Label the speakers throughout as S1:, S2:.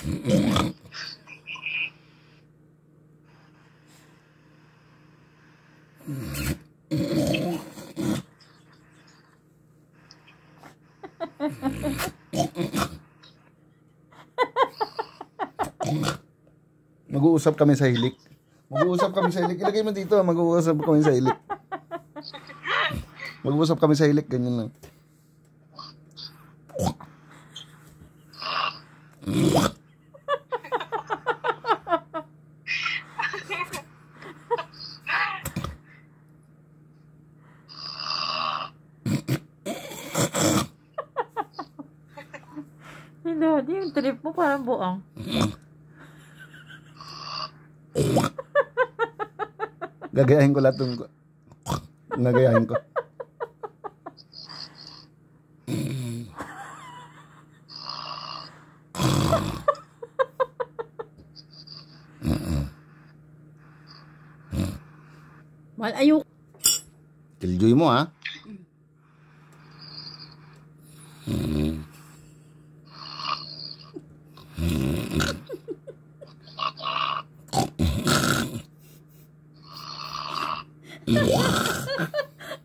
S1: Mag-uusap kami sa hilik. Mag-uusap kami sa hilik. Ilagay mo dito, mag-uusap kami sa hilik. Mag-uusap kami sa hilik, ganyan lang.
S2: Hindi, yung trip mo parang buang.
S1: Gagayahin ko lahat ng... Gagayahin ko.
S2: Mal, ayok.
S1: Killjoy mo, ha?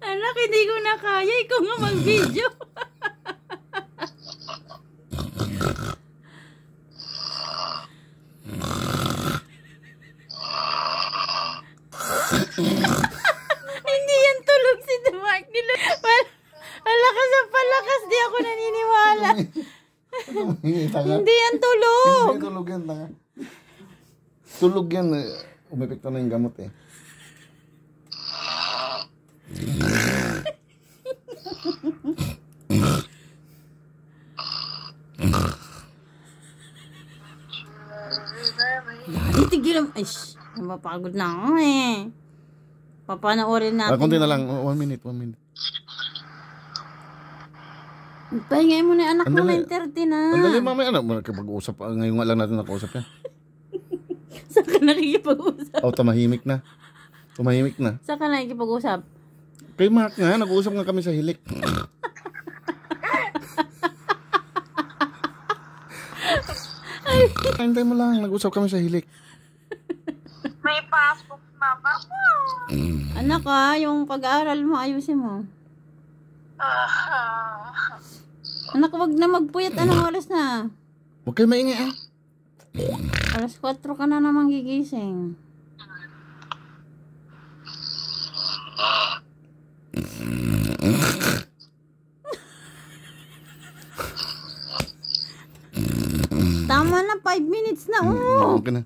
S2: Anak, hindi ko na kaya. Ikaw nga mag-video. Hindi yan tulog si Mark. Palakas ang palakas. Di ako naniniwala. Hindi yan tulog.
S1: Hindi tulog yan, tanga. Tulog yan. Umepekto na yung gamot, eh.
S2: Tigil. Ay, mapagod na ako eh. Papanoorin natin.
S1: Kunti na lang. 1 minute, 1 minute.
S2: Pahingay mo na anak mo, 9:30 na.
S1: Andali, mamaya anak mo nakipag-usap. Ngayon nga lang natin nakausap yan.
S2: Saan ka nakikipag-usap?
S1: Tumahimik na. Tumahimik na.
S2: Saan ka nakikipag-usap?
S1: Kay Mark nga, nag-uusap nga kami sa hilik. Hintay mo lang, nag-usap kami sa hilik.
S3: May passport, mama ko.
S2: Anak yung pag-aaral mo, ayusin mo. Anak, wag na magpuyat. Anong oras na?
S1: Huwag kayo maingay,
S2: 4:00 ka na naman gigising. Tama na, 5 minutes na.
S1: Okay na.